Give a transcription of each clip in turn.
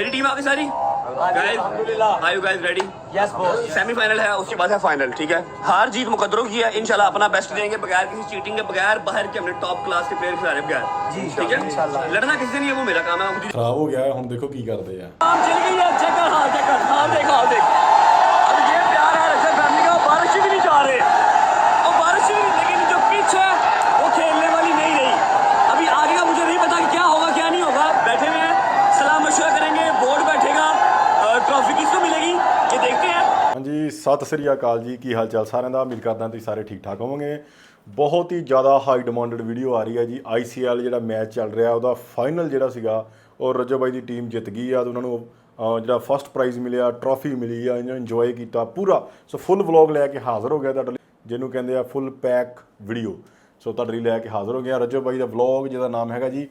मेरी टीम आ गई सारी guys, are you guys ready? Yes boss. Semifinal है, उसके बाद है फाइनल, ठीक है। हार जीत मुकद्दरों की है, इंशाल्लाह अपना बेस्ट देंगे बगैर किसी चीटिंग के, बगैर बाहर के, हमने टॉप क्लास के प्लेयर खिलाने बगैर, ठीक है। लड़ना किसी से नहीं है, वो मेरा काम है। खराब हो गया ਹੁਣ ਦੇਖੋ ਕੀ ਕਰਦੇ ਆ। चल गई है, चेक कर, हाल देख, हाल देख, हाल देख। अब ये प्यार है रजब फैमिली का, बारिश भी नहीं जा रहे, और बारिश भी नहीं, लेकिन जो पिच है वो खेलने वाली नहीं रही। अभी आगे का मुझे नहीं पता कि क्या होगा क्या नहीं होगा। बैठे हुए हैं, सलाह मशवरा करेंगे, बोर्ड बैठेगा, ट्रॉफी किसको मिलेगी ये देखते हैं। ਹਾਂਜੀ ਸਤਿ ਸ੍ਰੀ ਅਕਾਲ ਜੀ, ਕੀ ਹਾਲ ਚਾਲ ਸਾਰਿਆਂ ਦਾ। ਉਮੀਦ ਕਰਦਾ ਤੁਸੀਂ ਸਾਰੇ ਠੀਕ ਠਾਕ ਹੋਵੋਗੇ। ਬਹੁਤ ਹੀ ਜ਼ਿਆਦਾ ਹਾਈ ਡਿਮਾਂਡਡ ਵੀਡੀਓ ਆ ਰਹੀ ਹੈ ਜੀ। ICL ਜਿਹੜਾ ਮੈਚ ਚੱਲ ਰਿਹਾ ਉਹਦਾ ਫਾਈਨਲ ਜਿਹੜਾ ਸੀਗਾ ਉਹ ਰਜਬ ਬਾਈ ਦੀ ਟੀਮ ਜਿੱਤ ਗਈ ਆ, ਤੇ ਉਹਨਾਂ ਨੂੰ ਜਿਹੜਾ ਫਸਟ ਪ੍ਰਾਈਜ਼ ਮਿਲਿਆ, ਟਰੋਫੀ ਮਿਲੀ ਆ, ਇਹਨਾਂ ਇੰਜੋਏ ਕੀਤਾ ਪੂਰਾ। ਸੋ ਫੁੱਲ ਵਲੌਗ ਲੈ ਕੇ ਹਾਜ਼ਰ ਹੋ ਗਿਆ ਤੁਹਾਡੇ ਲਈ, ਜਿਹਨੂੰ ਕਹਿੰਦੇ ਆ ਫੁੱਲ ਪੈਕ ਵੀਡੀਓ। ਸੋ ਤੁਹਾਡੇ ਲਈ ਲੈ ਕੇ ਹਾਜ਼ਰ ਹੋ ਗਿਆ ਰਜਬ ਬਾਈ ਦਾ ਵਲੌਗ, ਜਿਹਦਾ ਨਾਮ ਹੈਗਾ ਜੀ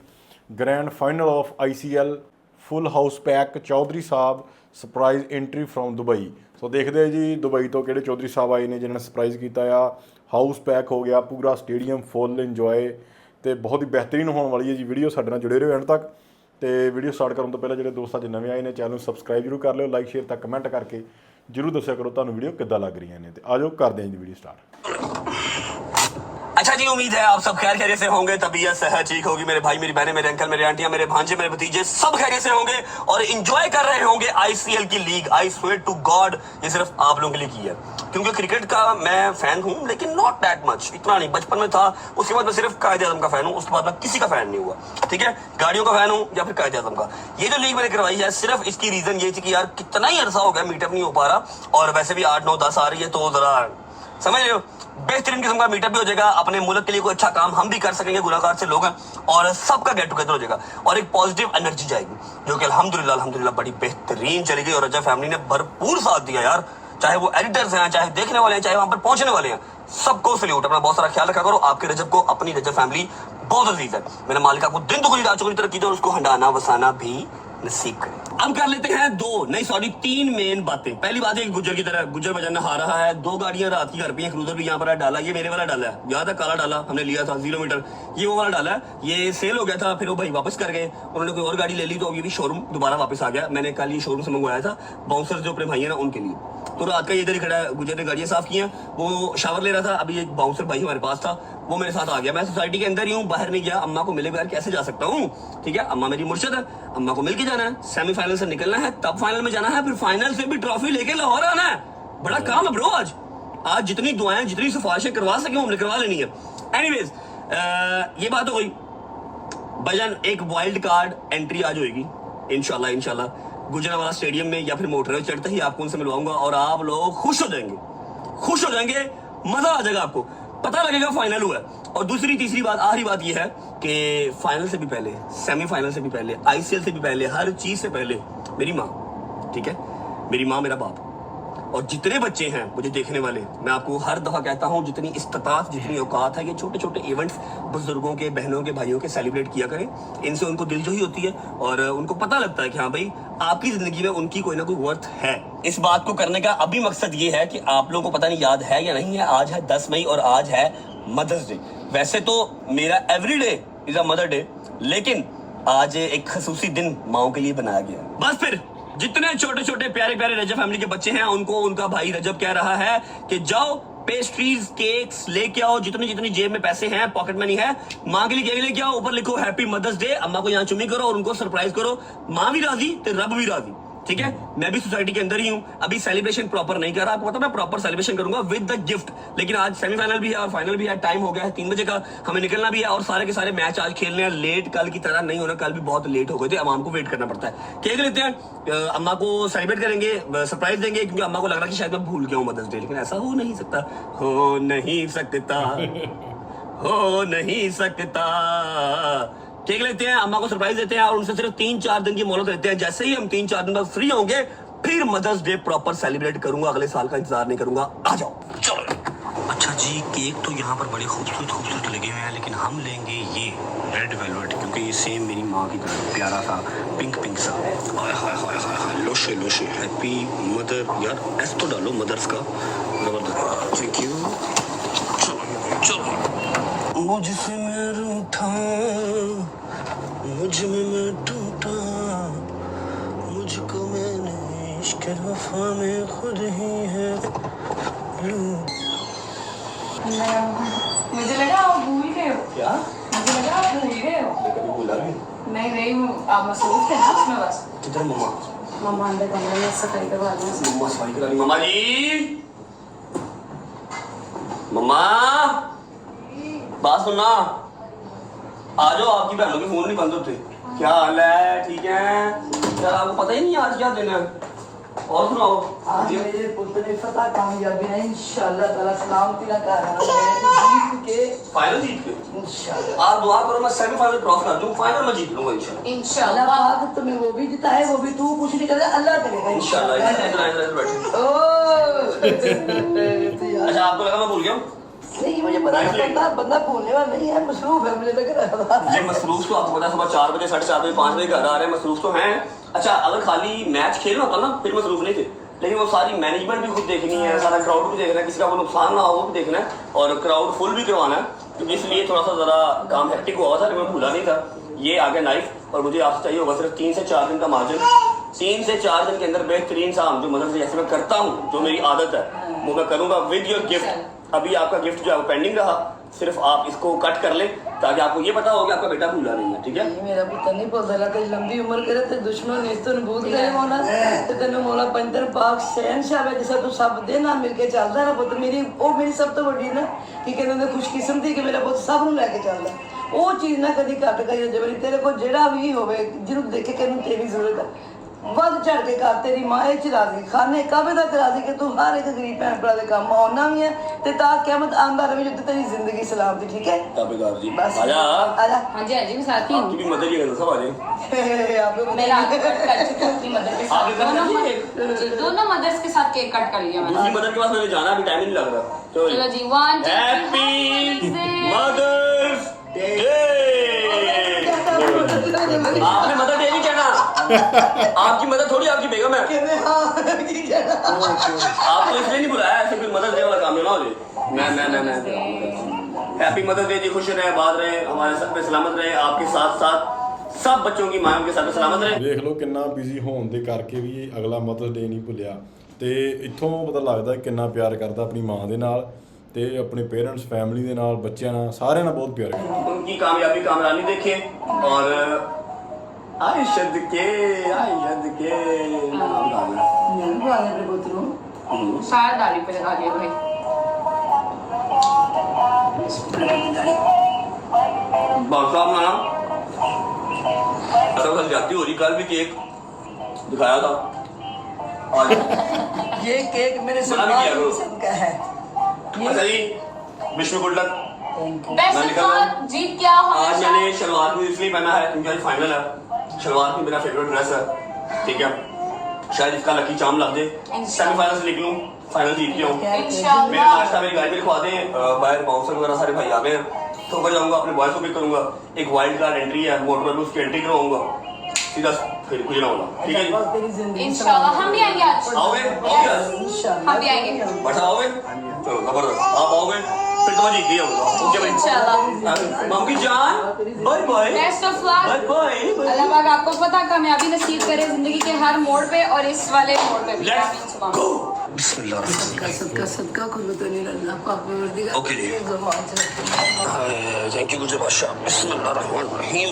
grand final of ICL full house pack Chaudhary Sahib surprise entry from Dubai. So ਦੇਖਦੇ ਆ ਜੀ ਦੁਬਈ ਤੋਂ ਕਿਹੜੇ ਚੌਧਰੀ ਸਾਹਿਬ ਆਏ ਨੇ ਜਿਨ੍ਹਾਂ ਨੇ ਸਰਪ੍ਰਾਈਜ਼ ਕੀਤਾ ਆ। ਹਾਊਸ ਪੈਕ ਹੋ ਗਿਆ ਪੂਰਾ, ਸਟੇਡੀਅਮ ਫੁੱਲ ਇੰਜੋਏ, ਤੇ ਬਹੁਤ ਹੀ ਬਿਹਤਰੀਨ ਹੋਣ ਵਾਲੀ ਹੈ ਜੀ ਵੀਡੀਓ। ਸਾਡੇ ਨਾਲ ਜੁੜੇ ਰਹੋ ਐਂਡ ਤੱਕ। ਤੇ ਵੀਡੀਓ ਸਟਾਰਟ ਕਰਨ ਤੋਂ ਪਹਿਲਾਂ ਜਿਹੜੇ ਦੋਸਤ ਅੱਜ ਨਵੇਂ ਆਏ ਨੇ ਚੈਨਲ ਨੂੰ ਸਬਸਕ੍ਰਾਈਬ ਜ਼ਰੂਰ ਕਰ ਲਿਓ, ਲਾਈਕ ਸ਼ੇਅਰ ਤਾਂ ਕਮੈਂਟ ਕਰਕੇ ਜ਼ਰੂਰ ਦੱਸਿਆ ਕਰੋ ਤੁਹਾਨੂੰ ਵੀਡੀਓ ਕਿੱਦਾਂ ਲੱਗ ਰਹੀਆਂ ਨੇ। ਤੇ ਆਜੋ ਕਰਦੇ ਹਾਂ ਜੀ ਵੀਡੀਓ ਸਟਾਰਟ। अच्छा जी, उम्मीद है आप सब खैर खैरियत से होंगे, तबीयत सेहत ठीक होगी। मेरे भाई, मेरी बहनें, मेरे अंकल, मेरे आंटियां, मेरे भांजे, मेरे भतीजे सब खैरियत से होंगे और एंजॉय कर रहे होंगे ICL की league. I swear to God ये सिर्फ आप लोगों के लिए की है, क्योंकि क्रिकेट का मैं फैन हूँ, लेकिन नॉट दैट मच, इतना नहीं। बचपन में था, उसके बाद मैं सिर्फ कायदे आजम का फैन हूँ, उसके बाद मैं किसी का फैन नहीं हुआ, ठीक है। गाड़ियों का फैन हूँ या फिर कायदे आजम का। ये जो लीग मैंने करवाई है, सिर्फ इसकी रीजन ये थी कि यार कितना ही अरसा हो गया मीटअप नहीं हो पा रहा, और वैसे भी 8 9 10 आ रही है, तो जरा समझ रहे हो, बेहतरीन किस्म का मीटअप भी हो जाएगा। अपने मुल्क के लिए कोई अच्छा काम हम भी कर सकेंगे, गुनाहगार से लोग हैं, और सबका गेट टुगेदर हो जाएगा और एक पॉजिटिव एनर्जी जाएगी, जो कि अल्हम्दुलिल्लाह बड़ी बेहतरीन चली गई। और रजब फैमिली ने भरपूर साथ दिया यार, चाहे वो एडिटर्स हैं, चाहे देखने वाले हैं, चाहे वहां पर पहुंचने वाले हैं, सबको सल्यूट। अपना बहुत सारा ख्याल रखा करो। आपके रजब को अपनी रजब फैमिली बहुत अजीज है। मेरा मालिक आपको दिन दुगनी रात चौगुनी तरक्की दे और उसको हंडाना वसाना भी नसीब करे। अब कर लेते हैं 3 मेन बातें। पहली बात है गुजर की तरह, गुजर भजन नहा रहा है, 2 गाड़ियां रात की घर पे हैं, क्रूजर भी यहाँ पर डाला, ये मेरे वाला डाला है, याद है काला डाला हमने लिया था 0 मीटर, ये वो वाला डाला है, ये सेल हो गया था, फिर वो भाई वापस कर गए, उन्होंने कोई और गाड़ी ले ली, तो अब ये भी शोरूम दोबारा वापस आ गया। मैंने कल ये शोरूम से मंगवाया था, बाउंसर जो अपने भाई है ना उनके लिए। तो रात का ये इधर ही खड़ा है, गुजर ने गाड़ियां साफ की हैं, वो शावर ले रहा था, अभी एक बाउंसर भाई हमारे पास था, वो मेरे साथ आ गया। मैं सोसाइटी के अंदर ही हूँ, बाहर नहीं गया, अम्मा को मिले बगैर कैसे जा सकता हूँ, ठीक है। अम्मा मेरी मुर्शिद है, अम्मा को मिल के जाना है, सेमीफाइनल से निकलना है, तब फाइनल में जाना है, फिर फाइनल से भी ट्रॉफी लेके लाहौर आना है। बड़ा काम है ब्रो। आज जितनी दुआएं, जितनी सिफारिशें करवा सके हमने करवा लेनी है। एनीवेज, ये बात हो गई। भजन एक वाइल्ड कार्ड एंट्री आज होगी इंशाल्लाह गुजरावाला स्टेडियम में, या फिर मोटर चढ़ते ही आपको उनसे मिलवाऊंगा और आप लोग खुश हो जाएंगे, मजा आ जाएगा, आपको पता लगेगा फाइनल हुआ है। और दूसरी तीसरी बात, आखिरी बात यह है कि फाइनल से भी पहले, सेमीफाइनल से भी पहले, ICL से भी पहले, हर चीज से पहले मेरी माँ, ठीक है, मेरी माँ मेरा बाप, और जितने बच्चे हैं मुझे देखने वाले, मैं आपको हर दफा कहता हूँ, जितनी इस्तात, जितनी औकात है, ये छोटे छोटे इवेंट्स बुजुर्गों के, बहनों के, भाइयों के सेलिब्रेट किया करें। इनसे उनको दिलजोई होती है और उनको पता लगता है कि हाँ भाई आपकी जिंदगी में उनकी कोई ना कोई वर्थ है। इस बात को करने का अभी मकसद ये है कि आप लोगों को पता नहीं याद है या नहीं है, आज है 10 मई और आज है मदर्स डे। वैसे तो मेरा every day is a mother day, लेकिन आज एक खसूसी दिन माओ के लिए बनाया गया। बस फिर जितने छोटे छोटे प्यारे प्यारे रजब फैमिली के बच्चे हैं, उनको उनका भाई रजब कह रहा है कि जाओ पेस्ट्रीज, केक्स लेके आओ, जितनी जितनी जेब में पैसे हैं, पॉकेट मनी है, माँ के लिए केक लेके आओ, ऊपर लिखो हैप्पी मदर्स डे, अम्मा को यहाँ चुम्मी करो और उनको सरप्राइज करो। माँ भी राजी तो रब भी राजी, ठीक है। मैं भी सोसाइटी के अंदर ही हूँ, अभी सेलिब्रेशन प्रॉपर नहीं कर रहा, आपको पता मैं प्रॉपर सेलिब्रेशन करूंगा विद द गिफ्ट। लेकिन आज सेमीफाइनल भी है और फाइनल भी है, टाइम हो गया है 3 बजे का, हमें निकलना भी है और सारे के सारे मैच आज खेलने हैं। लेट कल की तरह नहीं होना, कल भी बहुत लेट हो गए थे, अम्मा को वेट करना पड़ता है। केक लेते हैं, अम्मा को सेलिब्रेट करेंगे, सरप्राइज देंगे, क्योंकि अम्मा को लग रहा कि शायद मैं भूल गया हूँ मदर्स डे, लेकिन ऐसा हो नहीं सकता, हो नहीं सकता। केक लेते हैं, अम्मा को सरप्राइज देते हैं और उनसे सिर्फ 3-4 दिन की मोहलत देते हैं। जैसे ही हम 3-4 दिन बाद फ्री होंगे, फिर मदर्स डे प्रॉपर सेलिब्रेट करूंगा, अगले साल का इंतजार नहीं करूंगा। आ जाओ चलो। अच्छा जी, केक तो यहाँ पर बड़े खूबसूरत लगे हुए हैं, लेकिन हम लेंगे ये रेड वेलवेट, क्योंकि ये सेम मेरी माँ की तरह प्यारा सा पिंक सा, हाय हाय हाय हाय, लोशे हैप्पी मदर। यार एस तो डालो मदर्स का, जबरदस्त, थैंक यू। चलो मुझसे मैं रूठा, मुझ में मैं टूटा, मुझ आखिर वफा में खुद ही है मुझे लगा आप भूल गए हो। क्या मुझे लगा आप भूल गए हो। कभी भूला नहीं नहीं आप मसरूफ थे ना उसमें बस। किधर मम्मा मम्मा अंदर कमरे में सफाई करवा दें। मम्मा सफाई करा रही मम्मा जी मम्मा बात सुनना आ जाओ आपकी बहनों के फोन नहीं बंद होते क्या हाल है ठीक है यार आपको पता ही नहीं आज क्या दिन है और सुनाओ आज मेरे पुत्र ने फतह कामयाबी है इंशाल्लाह ताला सलामती ना कर रहा जीत के फाइनल जीत के इंशाल्लाह आप दुआ करो मैं सेमीफाइनल क्रॉस कर दूं फाइनल में जीत लूंगा इंशाल्लाह इंशाल्लाह। अल्लाह पाक तुम्हें वो भी जीता है वो भी तू कुछ नहीं कर अल्लाह करेगा इंशाल्लाह इधर बैठे ओ अच्छा आपको लगा मैं भूल गया हूँ नहीं मुझे पता है बंदा भूलने वाला नहीं है मसरूफ है मुझे लग रहा है ये मसरूफ तो आपको पता है सुबह 4 बजे 4:30 बजे 5 बजे घर आ रहे हैं मसरूफ तो हैं अच्छा अगर खाली मैच खेलना होता ना फिर मसरूफ नहीं थे लेकिन वो सारी मैनेजमेंट भी खुद देखनी है सारा क्राउड भी देखना है किसी का कोई नुकसान ना हो वो भी देखना है और क्राउड फुल भी करवाना है तो इसलिए थोड़ा सा जरा काम हेक्टिक हुआ था लेकिन मैं भूला नहीं था ये आ गया लाइफ और मुझे आपसे चाहिए होगा सिर्फ 3 से 4 दिन का मार्जिन 3 से 4 दिन के अंदर बेहतरीन सा जो मतलब जैसे मैं करता हूँ जो मेरी आदत है वो मैं करूँगा विद योर गिफ्ट अभी आपका गिफ्ट जो है पेंडिंग रहा सिर्फ आप इसको कट कर ले ताकि आपको ये पता हो कि आपका बेटा भूला नहीं है ठीक है ये मेरा पुत्र नहीं बोलता ना तेरी लंबी उम्र करे ते दुश्मन ने तो भूत गए होना ते तेन मौला पंजर पाक शहनशाह है जिसे तू सब दे ना मिलके चलदा ना पुत्र मेरी ओ मेरी सब तो बड़ी ना कि कहंदे ने खुशकिस्मती कि मेरा पुत्र सब ਨੂੰ ਲੈ ਕੇ ਚੱਲਦਾ ਉਹ ਚੀਜ਼ ਨਾ ਕਦੀ ਘੱਟ ਕਰੀ ਜਬਰੀ ਤੇਰੇ ਕੋਲ ਜਿਹੜਾ ਵੀ ਹੋਵੇ ਜਿਹਨੂੰ ਦੇਖ ਕੇ ਕਿਹਨੂੰ ਤੇਰੀ ਜ਼ਰੂਰਤ ਹੈ ਵੱਧ ਚੜ ਕੇ ਕਰ ਤੇਰੀ ਮਾਂ ਇਹ ਚ ਰਾਜ਼ੀ ਖਾਨੇ ਕਾਬੇ ਦਾ ਰਾਜ਼ੀ ਕਿ ਤੂੰ ਹਰ ਇੱਕ ਗਰੀਬ ਭੈਣ ਭਰਾ ਦੇ ਕੰਮ ਆਉਣਾ ਵੀ ਹੈ ਤੇ ਤਾਂ ਕਿਆਮਤ ਆਂਦਾ ਰਹੇ ਜਦ ਤੇਰੀ ਜ਼ਿੰਦਗੀ ਸਲਾਮਤੀ ठीक है ताबेदार जी बस आजा आजा हाँ जी मैं साथ ही आपकी भी मदद ही करो सब आ जाए आप लोग मेरा कट कर चुकी हूँ अपनी मदर के आपकी साथ मदर की दोनों मदर्स के साथ केक कट कर लिया मैंने। दूसरी मदर के पास मुझे जाना अभी टाइम नहीं लग रहा चलो जी 1 2 हैप्पी मदर्स डे आपने मदर डे नहीं कहना आपकी मदर थोड़ी आपकी बेगम है कहने हाँ की कहना आपको इसलिए नहीं बुलाया ऐसे फिर मदर डे वाला काम ना हो जाए मैं हैप्पी मदर डे जी खुश रहे आबाद रहे हमारे सब पे सलामत रहे आपके साथ साथ सब बच्चों की मां के साथ सलामत रहे ਵੇਖ ਲਓ ਕਿੰਨਾ ਬਿਜ਼ੀ ਹੋਣ ਦੇ ਕਰਕੇ ਵੀ ਇਹ ਅਗਲਾ ਮਦਰਸ ਡੇ ਨਹੀਂ ਭੁੱਲਿਆ ਤੇ ਇੱਥੋਂ ਪਤਾ ਲੱਗਦਾ ਕਿੰਨਾ ਪਿਆਰ ਕਰਦਾ ਆਪਣੀ ਮਾਂ ਦੇ ਨਾਲ ਤੇ ਆਪਣੇ ਪੇਰੈਂਟਸ ਫੈਮਿਲੀ ਦੇ ਨਾਲ ਬੱਚਿਆਂ ਨਾਲ ਸਾਰਿਆਂ ਨਾਲ ਬਹੁਤ ਪਿਆਰ ਕਰਦਾ उनकी कामयाबी कामरानी देखे और आयशद के नाम डालना मैं भी आने अपने पुत्र हूँ सारा दाढ़ी पे लगा दिया भाई। बादशाह अपना सब जाती हो रही कल भी केक दिखाया था आज ये केक मेरे बना भी किया करो। सलमान का है अच्छा जी विश्व गुड लक बेस्ट मैं ऑफ निकल रहा लक जीत क्या हो आज मैंने शलवार भी इसलिए पहना है क्योंकि आज फाइनल है शलवार भी मेरा फेवरेट ड्रेस है ठीक है शायद इसका लकी चार्म लग जाए सेमीफाइनल से निकलूं फाइनल जीत के आऊं मेरे इंशाल्लाह। नाश्ता मेरी गाड़ी में लिखवा दें बाहर बाउंसर वगैरह सारे भाई आ गए हैं तो ऊपर जाऊंगा अपने बॉयज को पिक करूंगा एक वाइल्ड कार्ड एंट्री है मोटर पर उसकी एंट्री करवाऊंगा सीधा फिर कुछ ना होगा ठीक है जी तेरी जिंदगी इंशाल्लाह हम भी आएंगे आज। आओगे आओगे इंशाल्लाह हम भी आएंगे। बस आओगे चलो जबरदस्त आप आओगे फिर तो मैं जीत गया होगा ओके भाई इंशाल्लाह। मम्मी जान bye bye best of luck. Bye bye अल्लाह पाक आपको पता कामयाबी नसीब करे जिंदगी के हर मोड़ पे और इस वाले मोड़ पे भी। लेट्स गो बिस्मिल्लाह सदका सदका खुद तो नहीं अल्लाह पाक परवरदिगार ओके जी। ज़ुबान से थैंक यू गुजर बादशाह बिस्मिल्लाहिर्रहमानिर्रहीम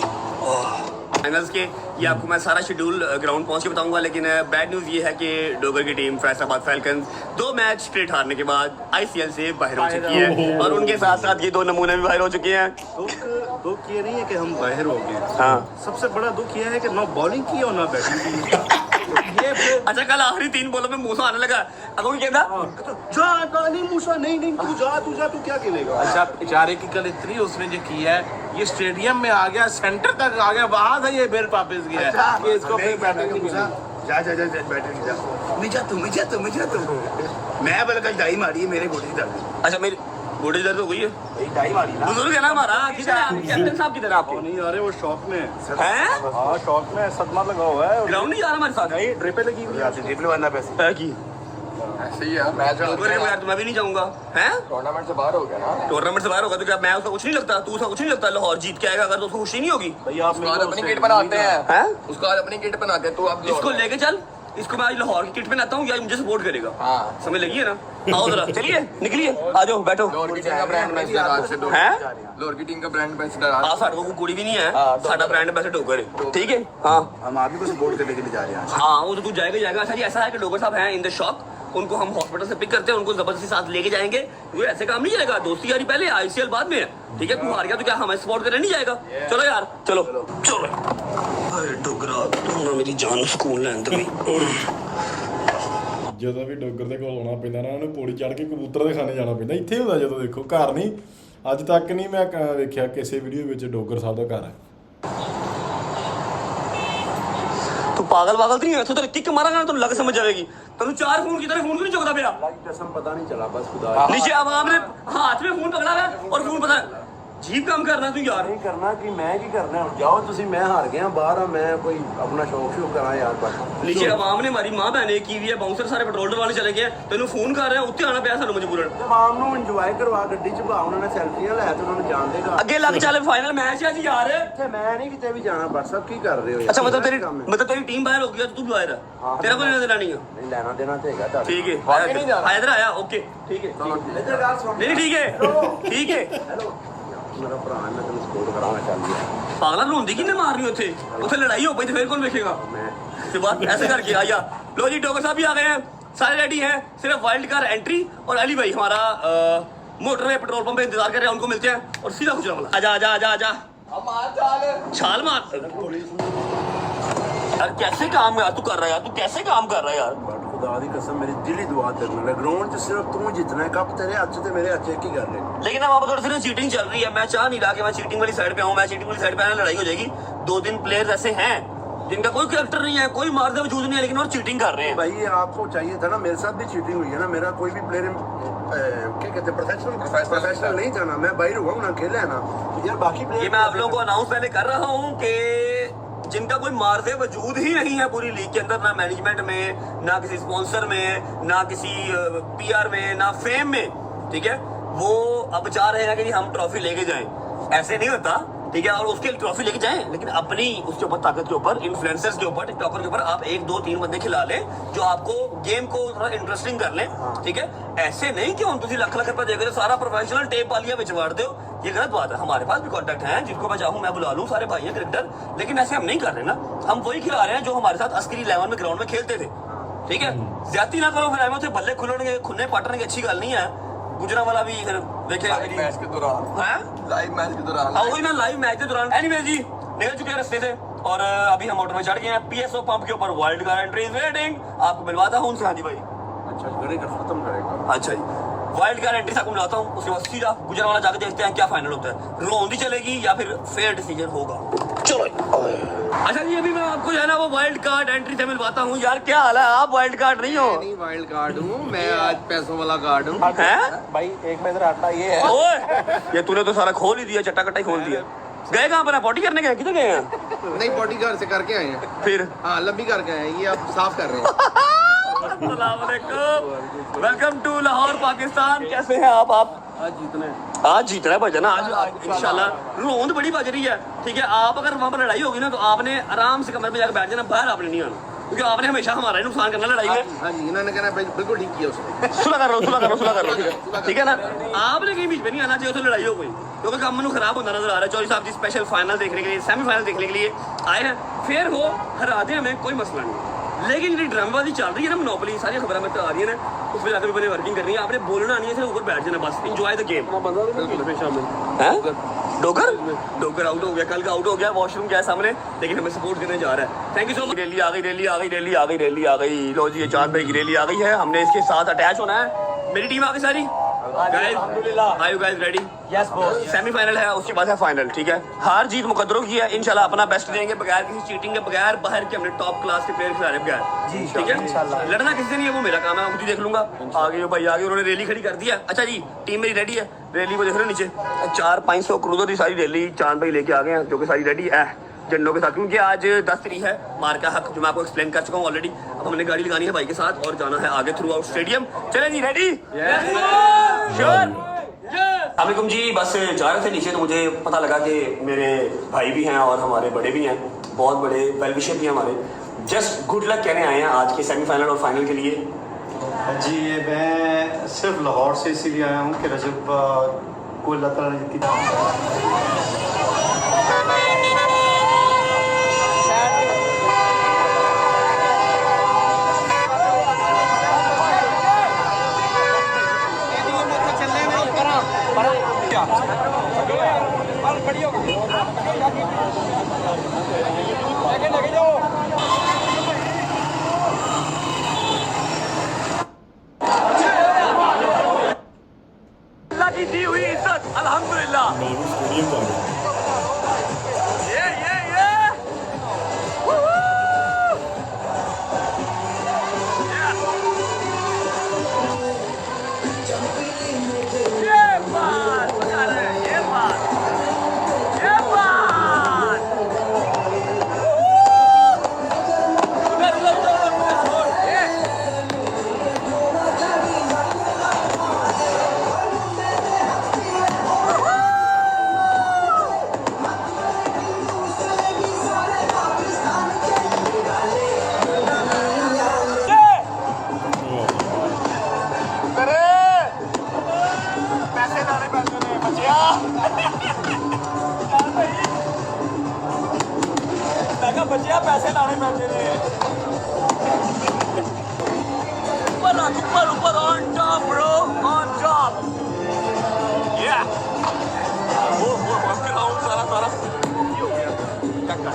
फाइनल्स के ये आपको मैं सारा शेड्यूल ग्राउंड पहुंच के बताऊंगा लेकिन बैड न्यूज़ ये है कि डोगर की team Faisalabad falcons 2 match straight हारने के बाद आईसीएल से बाहर हो चुकी है और उनके साथ साथ ये 2 नमूने भी बाहर हो चुके हैं दुख ये नहीं है कि हम बाहर हो गए हाँ सबसे बड़ा दुख ये है कि ना बॉलिंग की और ना बैटिंग की ये फिर अच्छा कल आखिरी 3 बॉलों में मूसा आने लगा अगर क्या था जा नहीं मूसा नहीं तू जा तू क्या खेलेगा अच्छा इशारे की कल इतनी उसने जो की है ये स्टेडियम में आ गया सेंटर तक आ गया वहां से ये फिर वापस गया है कि इसको फिर बैटिंग नहीं मूसा मिली। जा बैटिंग जा मैं जा तू मैं बोला कल डाई मारी है मेरे गोटी दर्द अच्छा मेरी गोडे दर्द हो गई है डाई मारी ना बुजुर्ग है ना हमारा किधर है आपके कैप्टन साहब किधर है वो आपके नहीं आ रहे वो शॉप में हैं हाँ शॉप में सदमा लगा हुआ है ग्राउंड नहीं जा रहा हमारे साथ नहीं ड्रिपे लगी हुई है ड्रिप लगाना पैसे है की ऐसे ही है मैच अरे यार तो मैं भी नहीं जाऊंगा हैं टूर्नामेंट से बाहर हो गया ना टूर्नामेंट से बाहर होगा तो क्या मैं उसका कुछ नहीं लगता तू उसका कुछ नहीं लगता लाहौर जीत के आएगा अगर तो उसको खुशी नहीं होगी भैया आप उसको आज अपनी किट बनाते हैं हैं उसको आज अपनी किट बनाते हैं तो आप इसको लेके चल इसको मैं आज लाहौर की किट में लाता हूँ या मुझे सपोर्ट करेगा। समझ लगी है ना? आओ जरा चलिए निकलिए आ जाओ बैठो। लोअर की टीम का ब्रांड एम्बेसडर आज से दो हैं? लोअर की टीम का ब्रांड एम्बेसडर आज हाँ साढ़े को कुड़ी भी नहीं है, साढ़ा ब्रांड एम्बेसडर डोगर है, ठीक है। हाँ हम आप ही को सपोर्ट करने के लिए जा रहे हैं आज। हाँ वो तो तू जाएगा। अच्छा जी ऐसा है कि डोगर साहब हैं इन द शॉप, उनको हम हॉस्पिटल से पिक करते हैं, उनको जबरदस्ती साथ लेके जाएंगे। ये ऐसे काम नहीं चलेगा, दोस्ती यारी पहले, आईसीएल बाद में है, ठीक है। तू हार गया तो क्या हमें सपोर्ट करने नहीं जाएगा? चलो यार चलो चलो। अरे डोगरा तू ना मेरी जान सुकून लैन दे। ਜਦੋਂ ਵੀ ਡੋਗਰ ਦੇ ਕੋਲ ਆਉਣਾ ਪੈਂਦਾ ਨਾ ਉਹਨੂੰ ਪੌੜੀ ਚੜ੍ਹ ਕੇ ਕਬੂਤਰ ਦੇ ਖਾਣੇ ਜਾਣਾ ਪੈਂਦਾ। ਇੱਥੇ ਹੁੰਦਾ ਜਦੋਂ ਦੇਖੋ, ਘਰ ਨਹੀਂ ਅੱਜ ਤੱਕ ਨਹੀਂ ਮੈਂ ਵੇਖਿਆ ਕਿਸੇ ਵੀਡੀਓ ਵਿੱਚ ਡੋਗਰ ਸਾਹਿਬ ਦਾ ਘਰ ਹੈ। तू पागल तो नहीं है? तो किक मारा तो लग समझ जाएगी। तेन 4 फोन की तरह फोन क्यों नहीं चुकता पिया? कसम पता नहीं चला बस खुदा। नीचे आवाम ने हाथ में फोन पकड़ा है और फोन पता जीप काम करना तू यार। नहीं करना कि मैं की करना है, जाओ तुसी, मैं हार गया बाहर, मैं कोई अपना शौक करा यार बस। नीचे आवाम ने हमारी मां बहने की हुई है, बाउंसर सारे पेट्रोल डलवाने चले गए, तेन फोन कर रहे हैं, उत्ते आना पिया सानू मजबूरन। आवाम ਨੂੰ ਇੰਜੋਏ ਕਰਵਾ ਗੱਡੀ ਚ ਭਾ, ਉਹਨਾਂ ਨੇ ਸੈਲਫੀਆਂ ਲੈ ਤੇ ਉਹਨਾਂ ਨੂੰ ਜਾਣ ਦੇਗਾ ਅੱਗੇ ਲੱਗ ਚੱਲ फाइनल मैच है जी यार। ਇੱਥੇ ਮੈਂ ਨਹੀਂ ਕਿਤੇ ਵੀ ਜਾਣਾ, ਬਸ ਸਭ ਕੀ ਕਰ ਰਹੇ ਹੋ? अच्छा मतलब तेरी टीम बाहर हो गई तो तू बाहर है, तेरा कोई लेना देना नहीं है? ਨਹੀਂ ਲੈਣਾ ਦੇਣਾ ਤੇ ਹੈਗਾ ਤੁਹਾਡਾ। ठीक है इधर आया ओके ठीक है ਇੱਧਰ ਗੱਲ ਸੁਣ। नहीं ठीक है ਹੈਲੋ ਮੇਰਾ ਭਰਾ ਹੈ, ਮੈਂ ਤੈਨੂੰ ਸਪੋਰਟ ਕਰਾਉਣਾ ਚਾਹੁੰਦੀ ਹਾਂ। पागला रोंदी किन्ने मारनी उत्थे उत्थे लड़ाई हो पई तो फिर कौन देखेगा? फिर बात ऐसे करके आया। लो जी डोगर साहब भी आ गए हैं, सारे रेडी हैं, सिर्फ वाइल्ड कार्ड एंट्री और अली भाई हमारा मोटरवे पेट्रोल पंप पे इंतजार कर रहे हैं, उनको मिलते हैं और सीधा गुजरा वाला। आजा छाल मार यार। कैसे काम यार तू कर रहा है यार, तू कैसे काम कर रहा है यार? बट खुदा दी कसम मेरी दिली दुआ तेरे नाल, ग्राउंड च सिर्फ तू जितना है, कप तेरे हाथ च ते मेरे हाथ च एक ही कर ले। लेकिन अब थोड़ी सी चीटिंग चल रही है, मैं चाह नहीं रहा कि मैं चीटिंग वाली साइड पे आऊँ। मैं चीटिंग वाली साइड पे आना लड़ाई हो जाएगी। 2-3 प्लेयर्स ऐसे हैं जिनका कोई कैरेक्टर नहीं है, कोई मार दे वजूद नहीं है, लेकिन वो चीटिंग कर रहे हैं। भाई ये आपको चाहिए था ना, मेरे साथ भी चीटिंग हुई है ना। मेरा कोई भी प्लेयर क्या कहते हैं प्रोफेशनल नहीं था ना, मैं बाहर हुआ हूँ ना, खेला है ना यार। बाकी प्लेयर ये मैं आप लोगों को अनाउंस पहले कर रहा हूँ कि जिनका कोई मार्जे वजूद ही नहीं है पूरी लीग के अंदर, ना मैनेजमेंट में, ना किसी स्पॉन्सर में, ना किसी पीआर में, ना फेम में, ठीक है, वो अब चाह रहे हैं कि हम ट्रॉफी लेके जाएं। ऐसे नहीं होता, ठीक है। और उसके ट्रॉफी लेके जाएं, लेकिन अपनी उसके ऊपर ताकत के ऊपर, इन्फ्लुएंसर्स के ऊपर, टिकटॉकर के ऊपर आप 1-2-3 बंदे खिला लें जो आपको गेम को थोड़ा इंटरेस्टिंग कर लें, ठीक है। ऐसे नहीं कि हम तुम लाख रुपए देकर सारा प्रोफेशनल टेप वालिया बिच मार दो, ये गलत बात है। हमारे पास भी कॉन्टैक्ट हैं, जिनको मैं चाहूँ मैं बुला लूँ, सारे भाई हैं क्रिकेटर, लेकिन ऐसे हम नहीं कर रहे ना। हम वही खिला रहे हैं जो हमारे साथ अस्करी 11 में ग्राउंड में खेलते थे, ठीक है। ज्यादा ना करो, फिर उसे बल्ले खुलने खुन्ने पाटने की अच्छी गल नहीं है। गुजरा वाला भी फिर देखे मैच के दौरान लाइव मैच के दौरान वही ना लाइव मैच के दौरान। एनीवे जी निकल चुके हैं रास्ते से और अभी हम मोटर में चढ़ गए हैं। पीएसओ पंप के ऊपर wild card entry is waiting, आपको मिलवाता हूँ उनसे। हाँ जी भाई, अच्छा करेगा, खत्म करेगा। अच्छा जी वाइल्ड कार्ड एंट्री से आपको मिलाता हूँ, उसके बाद सीधा गुजरा वाला जाकर देखते हैं क्या फाइनल होता है, रोंदी चलेगी या फिर फेयर डिसीजन होगा। चलो अच्छा जी अभी मैं आपको जो है ना वो वाइल्ड कार्ड एंट्री से मिलवाता हूँ। यार क्या हाल है, आप वाइल्ड कार्ड नहीं हो? नहीं वाइल्ड कार्ड हूँ मैं, आज पैसों वाला कार्ड हूँ। हैं भाई एक में इधर आता ये है। ओए ये तूने तो सारा खोल ही दिया, चट्टा कट्टा ही खोल दिया। गए कहाँ पर? पॉटी करने गए, किधर गए हैं? नहीं पॉटी घर से करके आए हैं, फिर हाँ लंबी करके आए हैं, ये अब साफ कर रहे हैं। Welcome to Lahore Pakistan. कैसे हैं आप? आज जीतना है भजन, आज इंशाल्लाह। रोंद बड़ी बज रही है, ठीक है। आप अगर वहाँ पर लड़ाई होगी ना तो आपने आराम से कमरे में जाकर बैठ जाना, बाहर आपने नहीं आना, क्योंकि आपने हमेशा हमारा ही नुकसान करना लड़ाई में। हाँ जी इन्होंने कहना बिल्कुल ठीक किया उसने। सुलह कर लो, ठीक है ना। आपने कहीं बीच में नहीं आना चाहिए तो लड़ाई हो गई, क्योंकि काम में खराब होता नजर आ रहा है। चौधरी साहब जी स्पेशल फाइनल देखने के लिए, सेमीफाइनल देखने के लिए आए हैं। फेयर हो हरा दे, हमें कोई मसला नहीं, लेकिन जो ड्रामेबाजी चल रही है ना, मोनोपोली, सारी खबर हमें आ रही है ना, उस पर जाकर मैंने वर्किंग करनी है। आपने बोलना नहीं है, सिर्फ ऊपर बैठ जाना, बस enjoy the game. Dogar out हो गया, कल का आउट हो गया, वॉशरूम गया सामने, लेकिन हमें सपोर्ट देने जा रहा है। Thank you so much. Rally आ गई। लो जी ये चांद भाई की रैली आ गई है, हमने इसके साथ अटैच होना है। मेरी टीम आ गई सारी, are you guys ready? Yes boss. Semifinal है, उसके बाद है फाइनल, ठीक है। हार जीत मुकद्दरों की है, इंशाल्लाह अपना बेस्ट देंगे, बगैर किसी चीटिंग के, बगैर बाहर के, हमने टॉप क्लास के प्लेयर खिला रहे बगैर, ठीक है। लड़ना किसी से नहीं है, वो मेरा काम है, मैं खुद ही देख लूंगा। आगे भाई आगे उन्होंने रैली खड़ी कर दिया। अच्छा जी टीम मेरी रेडी है, रैली को देख रहे हो नीचे 400-500 क्रूजर की सारी रैली चांद भाई लेके आ गए हैं, जो कि सारी रेडी है झंडों के साथ, क्योंकि आज 10 तारीख है, मार का हक, जो मैं आपको एक्सप्लेन कर चुका हूँ ऑलरेडी। अब हमने गाड़ी लगानी है भाई के साथ और जाना है आगे थ्रू आउट स्टेडियम। चले जी रेडी? अस्सलामुअलैकुम जी, बस जा रहे थे नीचे तो मुझे पता लगा कि मेरे भाई भी हैं और हमारे बड़े भी हैं, बहुत बड़े वेल विशर भी हैं हमारे। जस्ट गुड लक कहने आए हैं आज के सेमीफाइनल और फाइनल के लिए। जी ये मैं सिर्फ लाहौर से इसीलिए आया हूँ कि रजब को अल्लाह ताला ने जितनी अल्लाह की दी हुई इज्जत अल्हम्दुलिल्लाह। स्टेडियम जा रहे बच्चिया पैसे लाने पैसे ने ऊपर ऊपर ऊपर on top bro on top या वो ग्राउंड सारा सारा ये हो गया टक्का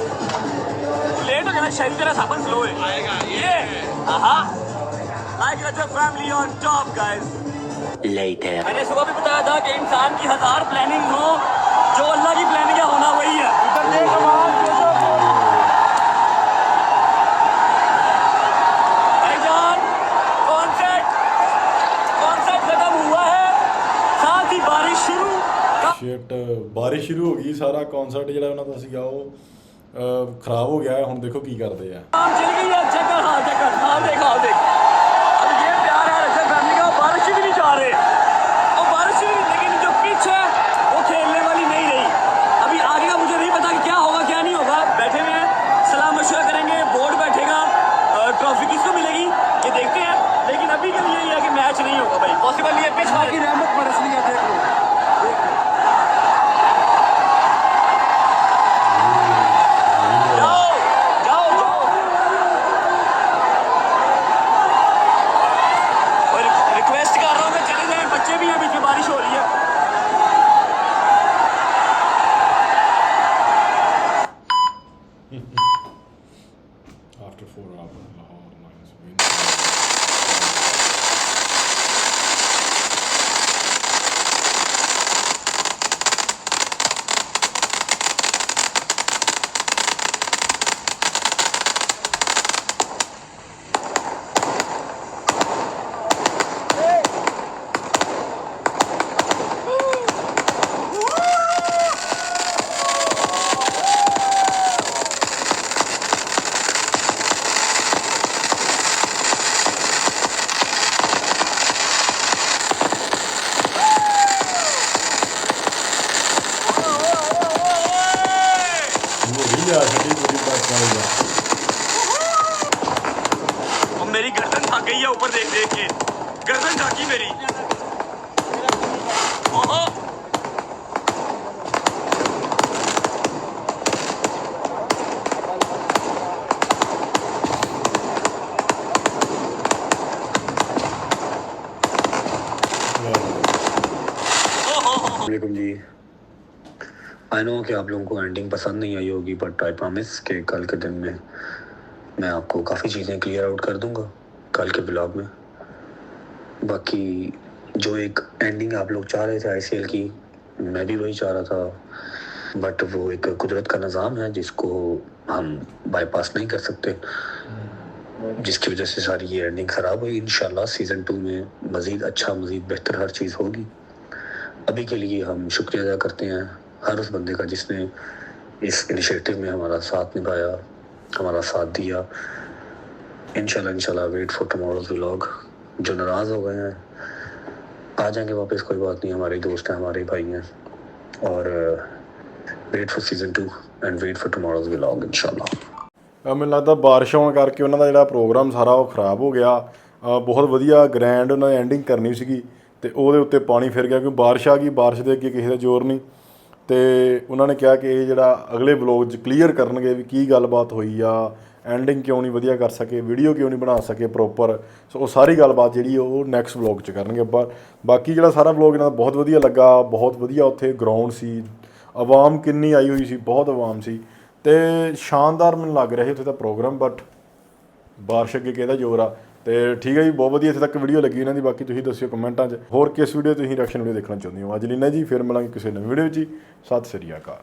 लेट हो गया शायद तेरा साबन स्लो है आएगा ये आहा like Rajab family on top guys later. मैंने सुबह भी बताया था कि इंसान की 1000 प्लानिंग हो जो अल्लाह की प्लानिंग है होना वही है। इधर देख ਸ਼ਿਟ ਬਾਰਿਸ਼ ਸ਼ੁਰੂ ਹੋ ਗਈ ਸਾਰਾ ਕਨਸਰਟ ਜਿਹੜਾ ਉਹਨਾਂ ਦਾ ਸੀਗਾ ਉਹ ਖਰਾਬ ਹੋ ਗਿਆ ਹੁਣ ਦੇਖੋ ਕੀ ਕਰਦੇ ਆ। चल गई है चेक कर हाँ देख अब ये प्यार है रजब फैमिली का। बारिश भी नहीं जा रहे और बारिश भी नहीं लेकिन जो पिच है वो खेलने वाली नहीं रही। अभी आगे का मुझे नहीं पता कि क्या होगा क्या नहीं होगा। बैठे हुए हैं सलाह मशवरा करेंगे बोर्ड बैठेगा ट्रॉफी किसको मिलेगी ये देखते हैं। लेकिन अभी के लिए ये है कि मैच नहीं होगा भाई पॉसिबल नहीं है। पिच की रहमत बरस रही है देख लो After 4 hours, Lahore minus win. और मेरी गर्दन थक गई है ऊपर देख देख के गर्दन ढाकी मेरी। ओहो वालेकुम जी। आई नो कि आप लोगों को एंडिंग पसंद नहीं आई होगी बट आई प्रॉमिस कि कल के दिन में मैं आपको काफ़ी चीज़ें क्लियर आउट कर दूंगा कल के ब्लॉग में। बाकी जो एक एंडिंग आप लोग चाह रहे थे आईसीएल की मैं भी वही चाह रहा था बट वो एक कुदरत का निज़ाम है जिसको हम बाईपास नहीं कर सकते जिसकी वजह से सारी ये एंडिंग ख़राब हुई। इंशाल्लाह सीज़न 2 में मज़ीद अच्छा मज़ीद बेहतर हर चीज़ होगी। अभी के लिए हम शुक्रिया अदा करते हैं हर उस बंदे का जिसने इस इनिशिएटिव में हमारा साथ निभाया हमारा साथ दिया। इंशाल्लाह वेट फॉर टुमारोज व्लॉग। जो नाराज़ हो गए हैं आ जाएंगे वापस कोई बात नहीं हमारे दोस्त हैं हमारे भाई हैं और wait for season 2 and wait for tomorrow's vlog इंशाल्लाह। ਮੈਨੂੰ ਲੱਗਦਾ ਬਾਰਿਸ਼ ਆਉਣ ਕਰਕੇ ਉਹਨਾਂ ਦਾ ਜਿਹੜਾ ਪ੍ਰੋਗਰਾਮ ਸਾਰਾ ਉਹ ਖਰਾਬ ਹੋ ਗਿਆ। ਬਹੁਤ ਵਧੀਆ ਗ੍ਰੈਂਡ ਉਹਨਾਂ ਨੇ ਐਂਡਿੰਗ ਕਰਨੀ ਸੀਗੀ ਤੇ ਉਹਦੇ ਉੱਤੇ ਪਾਣੀ ਫਿਰ ਗਿਆ ਕਿਉਂਕਿ ਬਾਰਿਸ਼ ਆ ਗਈ। ਬਾਰਿਸ਼ ਦੇ ਅੱਗੇ ਕਿਸੇ ਦਾ ਜ਼ੋਰ ਨਹੀਂ ਤੇ ਉਹਨਾਂ ਨੇ ਕਿਹਾ ਕਿ ਇਹ ਜਿਹੜਾ ਅਗਲੇ ਵਲੋਗ 'ਚ ਕਲੀਅਰ ਕਰਨਗੇ ਵੀ ਕੀ ਗੱਲਬਾਤ ਹੋਈ ਆ, ਐਂਡਿੰਗ ਕਿਉਂ ਨਹੀਂ ਵਧੀਆ ਕਰ ਸਕੇ, ਵੀਡੀਓ ਕਿਉਂ ਨਹੀਂ ਬਣਾ ਸਕੇ ਪ੍ਰੋਪਰ। ਸੋ ਉਹ ਸਾਰੀ ਗੱਲਬਾਤ ਜਿਹੜੀ ਉਹ ਨੈਕਸਟ ਵਲੋਗ 'ਚ ਕਰਨਗੇ। ਬਾਕੀ ਜਿਹੜਾ ਸਾਰਾ ਵਲੋਗ ਇਹਨਾਂ ਦਾ ਬਹੁਤ ਵਧੀਆ ਲੱਗਾ। ਬਹੁਤ ਵਧੀਆ ਉੱਥੇ ਗਰਾਊਂਡ ਸੀ, ਆਵਾਮ ਕਿੰਨੀ ਆਈ ਹੋਈ ਸੀ, ਬਹੁਤ ਆਵਾਮ ਸੀ ਤੇ ਸ਼ਾਨਦਾਰ ਮੈਨੂੰ ਲੱਗ ਰਿਹਾ ਸੀ ਉੱਥੇ ਦਾ ਪ੍ਰੋਗਰਾਮ। ਬਟ ਬਾਰਿਸ਼ ਅੱਗੇ ਕਿਹਦਾ ਜ਼ੋਰ ਆ। ਤੇ ਠੀਕ ਹੈ ਜੀ, ਬਹੁਤ ਵਧੀਆ ਇੱਥੇ ਤੱਕ ਵੀਡੀਓ ਲੱਗੀ ਇਹਨਾਂ ਦੀ। ਬਾਕੀ ਤੁਸੀਂ ਦੱਸਿਓ ਕਮੈਂਟਾਂ 'ਚ ਹੋਰ ਕਿਸ ਵੀਡੀਓ ਤੁਸੀਂ ਰਿਐਕਸ਼ਨ ਵੀਡੀਓ ਦੇਖਣਾ ਚਾਹੁੰਦੇ ਹੋ। ਅੱਜ ਲਈ ਨਾ ਜੀ, ਫਿਰ ਮਿਲਾਂਗੇ ਕਿਸੇ ਨਵੀਂ ਵੀਡੀਓ 'ਚ। ਸਤਿ ਸ੍ਰੀ ਅਕਾਲ।